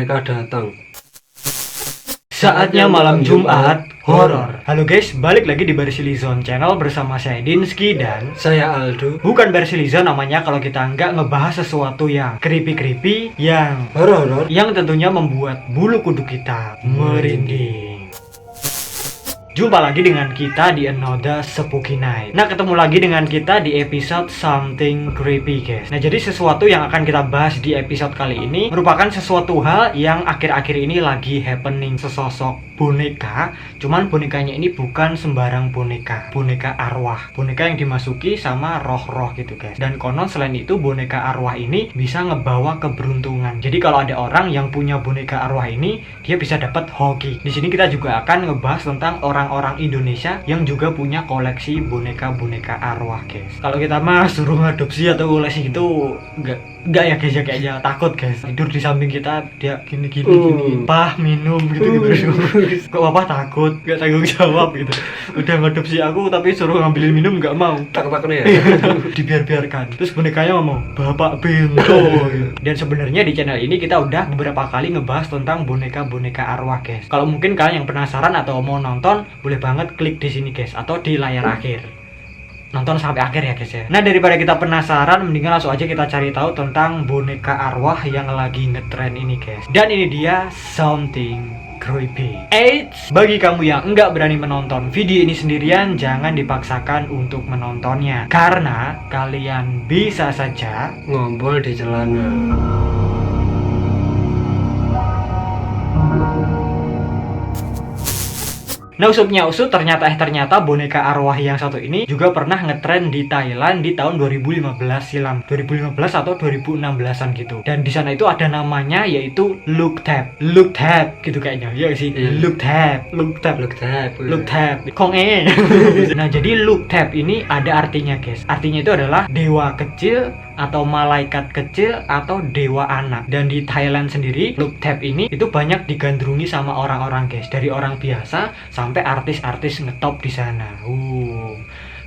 boneka datang. Saatnya malam Jumat horor. Halo guys, balik lagi di Bersilizon Channel bersama saya Dinsky dan Saya Aldo. bukan Bersilizon namanya kalau kita nggak ngebahas sesuatu yang creepy, yang Horor. yang tentunya membuat bulu kuduk kita merinding. Jumpa lagi dengan kita di Another Spooky Night. Nah, ketemu lagi dengan kita di episode Something Creepy, guys. Nah, jadi sesuatu yang akan kita bahas di episode kali ini merupakan sesuatu hal yang akhir-akhir ini lagi happening. Sesosok boneka, cuman bonekanya ini bukan sembarang boneka arwah, boneka yang dimasuki sama roh-roh gitu, guys. Dan konon selain itu boneka arwah ini bisa ngebawa keberuntungan. Jadi kalau ada orang yang punya boneka arwah ini, dia bisa dapat hoki. Di sini kita juga akan ngebahas tentang orang Indonesia yang juga punya koleksi boneka-boneka arwah, guys. Kalau kita mah suruh ngadopsi atau koleksi gitu enggak ya guys, ya kayaknya takut, guys. Tidur di samping kita dia gini pah minum gitu. Kok bapak takut, enggak tanggung jawab gitu. Udah ngadopsi aku tapi suruh ngambilin minum enggak mau. Takut-takutnya ya. Dibiar-biarkan. Terus bonekanya ngomong bapak bento gitu. Dan sebenarnya di channel ini kita udah beberapa kali ngebahas tentang boneka-boneka arwah, guys. Kalau mungkin kalian yang penasaran atau mau nonton, boleh banget klik di sini, guys, atau di layar akhir. Nonton sampai akhir ya, guys ya. Nah, daripada kita penasaran, mendingan langsung aja kita cari tahu tentang boneka arwah yang lagi ngetren ini, guys. Dan ini dia Something Creepy. Eits, bagi kamu yang enggak berani menonton video ini sendirian, jangan dipaksakan untuk menontonnya, karena kalian bisa saja Ngompol di celana. Nah, usupnya usut, ternyata boneka arwah yang satu ini juga pernah ngetren di Thailand di tahun 2015 silam. 2015 atau 2016-an gitu. Dan di sana itu ada namanya yaitu Look Tap gitu kayaknya. Iya sih. Iya. Look Tap. Kong. Nah, jadi Look Tap ini ada artinya, guys. Artinya itu adalah dewa kecil atau malaikat kecil atau dewa anak. Dan di Thailand sendiri, Look Tap ini itu banyak digandrungi sama orang-orang, guys. Dari orang biasa sampai artis-artis ngetop di sana.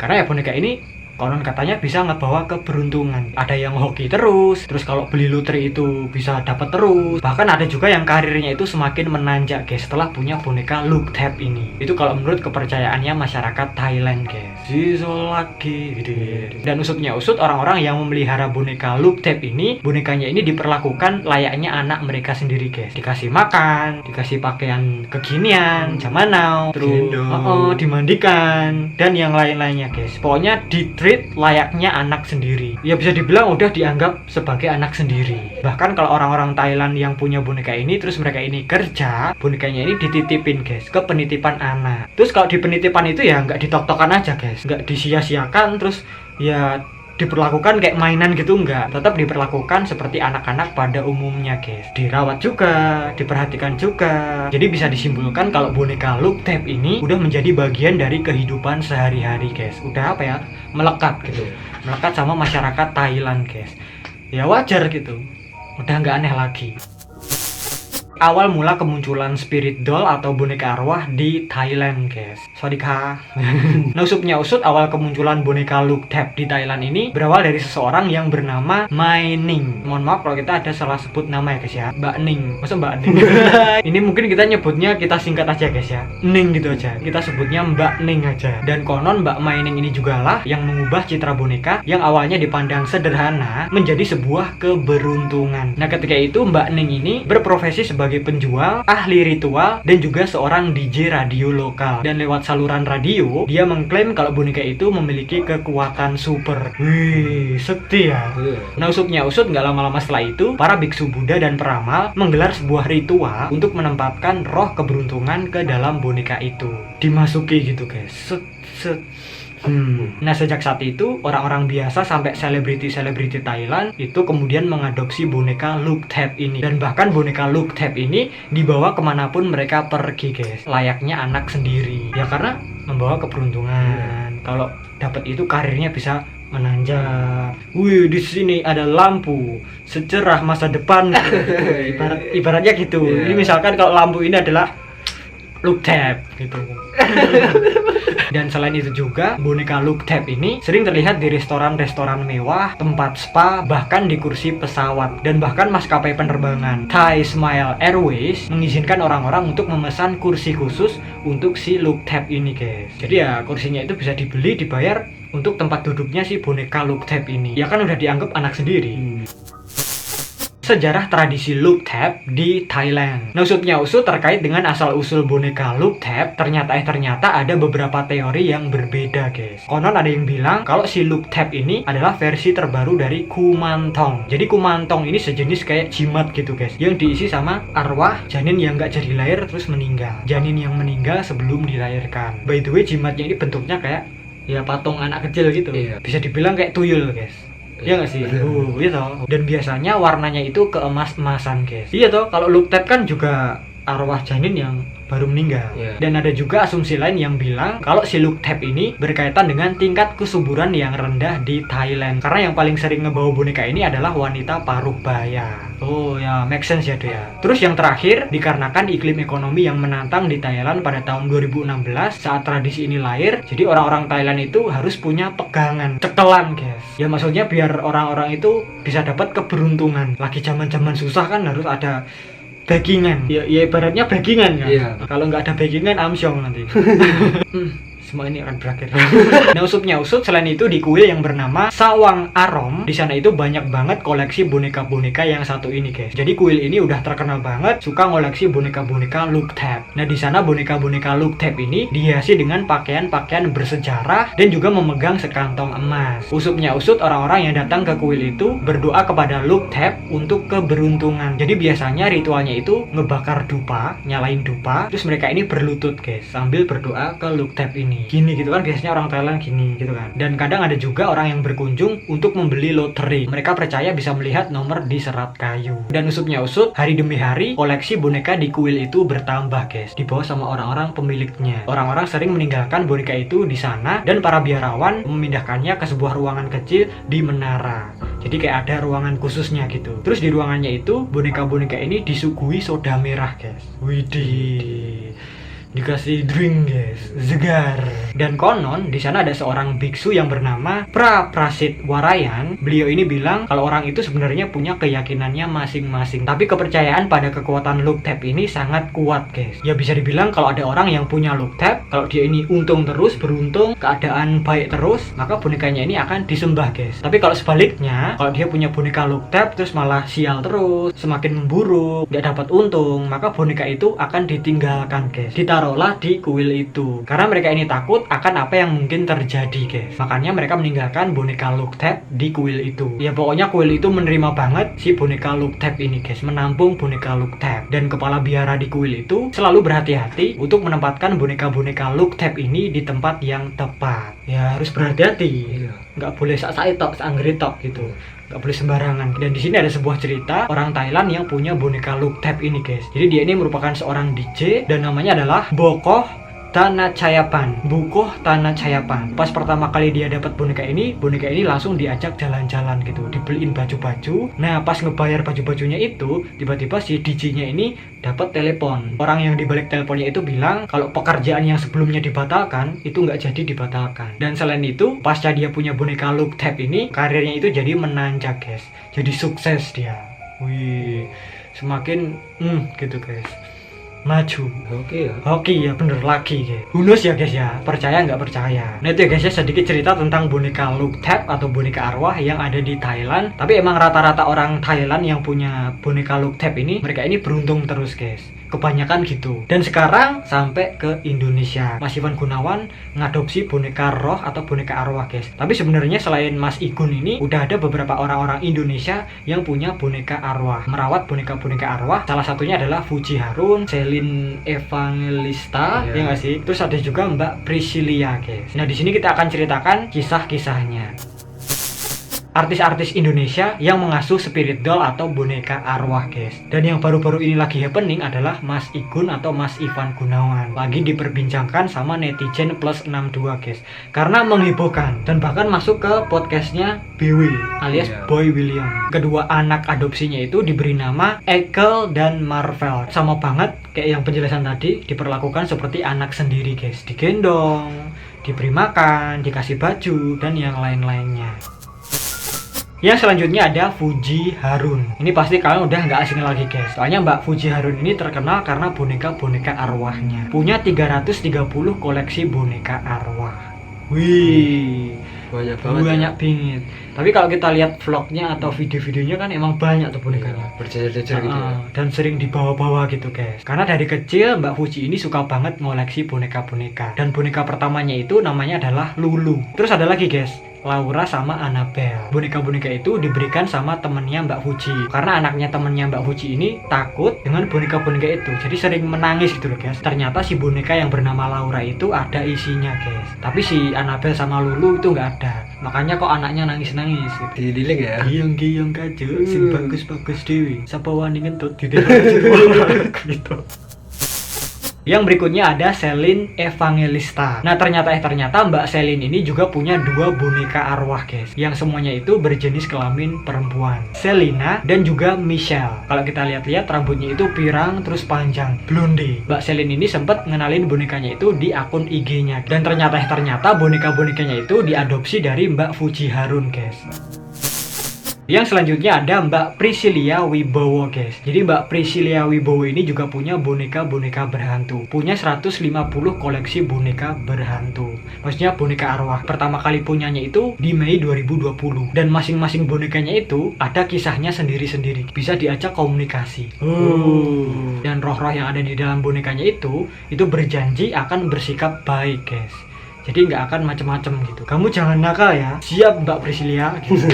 Karena ya boneka ini konon katanya bisa ngebawa keberuntungan. Ada yang hoki terus kalau beli lotre itu bisa dapat terus. Bahkan ada juga yang karirnya itu semakin menanjak, guys, setelah punya boneka Look Tap ini. Itu kalau menurut kepercayaannya masyarakat Thailand, guys. Lagi gitu. Dan usutnya usut, orang-orang yang memelihara boneka Look Tap ini, bonekanya ini diperlakukan layaknya anak mereka sendiri, guys. Dikasih makan, dikasih pakaian kekinian, zaman now, terus dimandikan dan yang lain-lainnya, guys. Pokoknya layaknya anak sendiri. Ya bisa dibilang udah dianggap sebagai anak sendiri. Bahkan kalau orang-orang Thailand yang punya boneka ini, terus mereka ini kerja, bonekanya ini dititipin, guys, ke penitipan anak. Terus kalau di penitipan itu ya nggak ditok-tokan aja, guys, nggak disia-siakan, terus ya diperlakukan kayak mainan gitu, enggak. Tetap diperlakukan seperti anak-anak pada umumnya, guys. Dirawat juga, diperhatikan juga. Jadi bisa disimpulkan kalau boneka Look Tap ini udah menjadi bagian dari kehidupan sehari-hari, guys. Udah apa ya? Melekat gitu. Melekat sama masyarakat Thailand, guys. Ya wajar gitu. Udah nggak aneh lagi. Awal mula kemunculan spirit doll atau boneka arwah di Thailand, guys. Swadika. Nah, usupnya usut, awal kemunculan boneka Look Tap di Thailand ini berawal dari seseorang yang bernama Mai Ning. Mohon maaf kalau kita ada salah sebut nama ya, guys ya. Mbak Ning. Masa Mbak Ning? Ini mungkin kita nyebutnya, kita singkat aja, guys ya. Ning gitu aja. Kita sebutnya Mbak Ning aja. Dan konon Mbak Mai Ning ini juga lah yang mengubah citra boneka yang awalnya dipandang sederhana menjadi sebuah keberuntungan. Nah, ketika itu Mbak Ning ini berprofesi sebagai penjual, ahli ritual, dan juga seorang DJ radio lokal. Dan lewat saluran radio, dia mengklaim kalau boneka itu memiliki kekuatan super. Wih, sekti ya. Nah, usupnya usut, nggak lama-lama setelah itu, para biksu Buddha dan peramal menggelar sebuah ritual untuk menempatkan roh keberuntungan ke dalam boneka itu. Dimasuki gitu, guys. Nah, sejak saat itu orang-orang biasa sampai selebriti Thailand itu kemudian mengadopsi boneka Look Tap ini. Dan bahkan boneka Look Tap ini dibawa kemanapun mereka pergi, guys, layaknya anak sendiri. Ya karena membawa keberuntungan. Kalau dapat itu karirnya bisa menanjak. Wih, di sini ada lampu secerah masa depan. Ibaratnya gitu. Ini misalkan kalau lampu ini adalah Look Tap gitu. Dan selain itu juga, boneka look tab ini sering terlihat di restoran-restoran mewah, tempat spa, bahkan di kursi pesawat. Dan bahkan maskapai penerbangan Thai Smile Airways mengizinkan orang-orang untuk memesan kursi khusus untuk si look tab ini guys. Jadi ya kursinya itu bisa dibeli, dibayar untuk tempat duduknya si boneka look tab ini. Ya kan udah dianggap anak sendiri. Sejarah tradisi look tab di Thailand. Nah, usut terkait dengan asal-usul boneka look tab, ternyata ada beberapa teori yang berbeda guys. Konon ada yang bilang kalau si look tab ini adalah versi terbaru dari kumantong. Jadi kumantong ini sejenis kayak jimat gitu guys, yang diisi sama arwah janin yang nggak jadi lahir terus meninggal. Janin yang meninggal sebelum dilahirkan. By the way, jimatnya ini bentuknya kayak ya patung anak kecil gitu. Bisa dibilang kayak tuyul guys. Iya nggak sih? Gitu. Dan biasanya warnanya itu keemas-emasan guys. Iya toh, kalau look tab kan juga arwah janin yang baru meninggal. Dan ada juga asumsi lain yang bilang kalau si look tab ini berkaitan dengan tingkat kesuburan yang rendah di Thailand. Karena yang paling sering ngebawa boneka ini adalah wanita paruh baya. Oh ya, make sense ya tuh ya. Terus yang terakhir, dikarenakan iklim ekonomi yang menantang di Thailand pada tahun 2016 saat tradisi ini lahir, jadi orang-orang Thailand itu harus punya pegangan, cekelan guys. Ya maksudnya biar orang-orang itu bisa dapat keberuntungan. Lagi zaman-zaman susah kan harus ada backingan. Ya ibaratnya backingan kan. Kalau nggak ada backingan amsyong nanti. Semua ini akan berakhir. Nah, usut selain itu di kuil yang bernama Sawang Arom, di sana itu banyak banget koleksi boneka-boneka yang satu ini guys. Jadi kuil ini udah terkenal banget suka ngoleksi boneka-boneka look tab. Nah, di sana boneka-boneka look tab ini dihiasi dengan pakaian-pakaian bersejarah dan juga memegang sekantong emas. Usut orang-orang yang datang ke kuil itu berdoa kepada look tab untuk keberuntungan. Jadi biasanya ritualnya itu ngebakar dupa, nyalain dupa, terus mereka ini berlutut guys sambil berdoa ke look tab ini. Gini gitu kan, biasanya orang Thailand gini gitu kan. Dan kadang ada juga orang yang berkunjung untuk membeli lotre. Mereka percaya bisa melihat nomor di serat kayu. Dan usut, hari demi hari koleksi boneka di kuil itu bertambah guys, dibawa sama orang-orang pemiliknya. Orang-orang sering meninggalkan boneka itu di sana dan para biarawan memindahkannya ke sebuah ruangan kecil di menara. Jadi kayak ada ruangan khususnya gitu. Terus di ruangannya itu boneka-boneka ini disuguhi soda merah guys. Widih, dikasih drink guys, segar. Dan konon di sana ada seorang biksu yang bernama Prasit Warayan. Beliau ini bilang kalau orang itu sebenarnya punya keyakinannya masing-masing, tapi kepercayaan pada kekuatan look tab ini sangat kuat guys. Ya bisa dibilang kalau ada orang yang punya look tab, kalau dia ini untung terus, beruntung, keadaan baik terus, maka bonekanya ini akan disembah guys. Tapi kalau sebaliknya, kalau dia punya boneka look tab terus malah sial terus, semakin memburuk, nggak dapat untung, maka boneka itu akan ditinggalkan guys, ditaruhlah di kuil itu. Karena mereka ini takut akan apa yang mungkin terjadi guys. Makanya mereka meninggalkan boneka look tab di kuil itu. Ya pokoknya kuil itu menerima banget si boneka look tab ini guys, menampung boneka look tab. Dan kepala biara di kuil itu selalu berhati-hati untuk menempatkan boneka-boneka look tab ini di tempat yang tepat. Ya harus berhati-hati. Nggak boleh sak-sak tok, sak-anggere tok gitu. Nggak boleh sembarangan. Dan di sini ada sebuah cerita orang Thailand yang punya boneka look tab ini guys. Jadi dia ini merupakan seorang DJ dan namanya adalah Bokoh Tanachayapan. Pas pertama kali dia dapat boneka ini langsung diajak jalan-jalan gitu, dibeliin baju-baju. Nah, pas ngebayar baju-bajunya itu, tiba-tiba si DJ-nya ini dapat telepon. Orang yang dibalik teleponnya itu bilang kalau pekerjaan yang sebelumnya dibatalkan itu nggak jadi dibatalkan. Dan selain itu, pasca dia punya boneka look tab ini, karirnya itu jadi menanjak guys. Jadi sukses dia. Wih, semakin gitu guys, maju. Oke ya bener lagi guys. Hunus ya guys ya, percaya nggak percaya. Nah itu ya guys ya, sedikit cerita tentang boneka look tab atau boneka arwah yang ada di Thailand. Tapi emang rata-rata orang Thailand yang punya boneka look tab ini, mereka ini beruntung terus guys, kebanyakan gitu. Dan sekarang sampai ke Indonesia, Mas Iwan Gunawan ngadopsi boneka roh atau boneka arwah guys. Tapi sebenarnya selain Mas Igun ini, udah ada beberapa orang-orang Indonesia yang punya boneka arwah, merawat boneka-boneka arwah. Salah satunya adalah Fuji Harun, Celine Evangelista, ya nggak sih? Terus ada juga Mbak Priscilia guys. Nah di sini kita akan ceritakan kisah-kisahnya. artis-artis Indonesia yang mengasuh spirit doll atau boneka arwah guys. Dan yang baru-baru ini lagi happening adalah Mas Igun atau Mas Ivan Gunawan. Lagi diperbincangkan sama netizen plus 62 guys, karena menghebohkan dan bahkan masuk ke podcastnya BW alias Boy William. Kedua anak adopsinya itu diberi nama Ekel dan Marvel. Sama banget kayak yang penjelasan tadi, diperlakukan seperti anak sendiri guys, digendong, diberi makan, dikasih baju, dan yang lain-lainnya. Yang selanjutnya ada Fuji Harun. Ini pasti kalian udah nggak asing lagi guys. Soalnya Mbak Fuji Harun ini terkenal karena boneka-boneka arwahnya. Punya 330 koleksi boneka arwah. Wih, Banyak banget. banyak bingit. Tapi kalau kita lihat vlognya atau video-videonya kan emang banyak tuh bonekanya. Berjejer-jejer gitu ya. Dan sering dibawa-bawa gitu guys. Karena dari kecil Mbak Fuji ini suka banget ngoleksi boneka-boneka. Dan boneka pertamanya itu namanya adalah Lulu. Terus ada lagi guys, Laura sama Annabelle. Boneka-boneka itu diberikan sama temennya Mbak Fuji. Karena anaknya temennya Mbak Fuji ini takut dengan boneka-boneka itu, jadi sering menangis gitu loh guys. Ternyata si boneka yang bernama Laura itu ada isinya guys, tapi si Annabelle sama Lulu itu nggak ada. Makanya kok anaknya nangis-nangis gitu. Didilik ya. Giyong-giyong kajo, sing bagus-bagus dewi, sapa wani ngentut gitu. Gitu. Yang berikutnya ada Celine Evangelista. Nah ternyata Mbak Celine ini juga punya 2 boneka arwah guys, yang semuanya itu berjenis kelamin perempuan, Selina dan juga Michelle. Kalau kita lihat-lihat rambutnya itu pirang terus panjang, blonde. Mbak Celine ini sempat ngenalin bonekanya itu di akun IG-nya. Dan ternyata boneka-bonekanya itu diadopsi dari Mbak Fuji Harun guys. Yang selanjutnya ada Mbak Priscilia Wibowo guys. Jadi Mbak Priscilia Wibowo ini juga punya boneka-boneka berhantu. Punya 150 koleksi boneka berhantu. Maksudnya boneka arwah. Pertama kali punyanya itu di Mei 2020. Dan masing-masing bonekanya itu ada kisahnya sendiri-sendiri. Bisa diajak komunikasi. Dan roh-roh yang ada di dalam bonekanya itu berjanji akan bersikap baik guys. Jadi nggak akan macem-macem gitu. Kamu jangan nakal ya. Siap Mbak Priscilia gitu.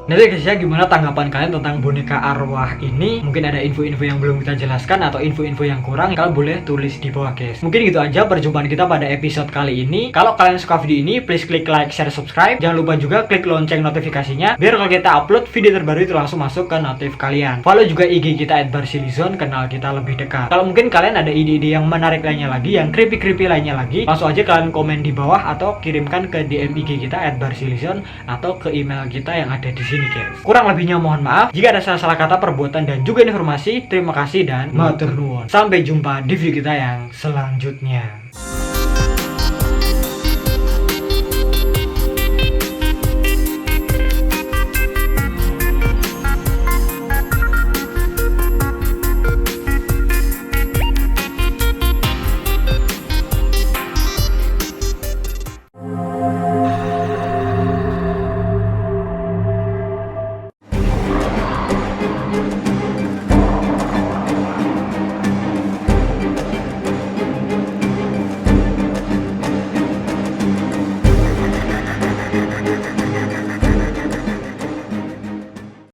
Nanti guys ya, gimana tanggapan kalian tentang boneka arwah ini? Mungkin ada info-info yang belum kita jelaskan atau info-info yang kurang, kalian boleh tulis di bawah guys. Mungkin gitu aja perjumpaan kita pada episode kali ini. Kalau kalian suka video ini, please klik like, share, subscribe. Jangan lupa juga klik lonceng notifikasinya, biar kalau kita upload video terbaru itu langsung masuk ke notif kalian. Follow juga IG kita @barsilizon, kenal kita lebih dekat. Kalau mungkin kalian ada ide-ide yang menarik lainnya lagi, yang creepy-creepy lainnya lagi, langsung aja kalian komen di bawah atau kirimkan ke DM IG kita @barsilizon atau ke email kita yang ada di sini guys. Kurang lebihnya mohon maaf jika ada salah-salah kata, perbuatan, dan juga informasi. Terima kasih dan matur nuwun. Sampai jumpa di video kita yang selanjutnya.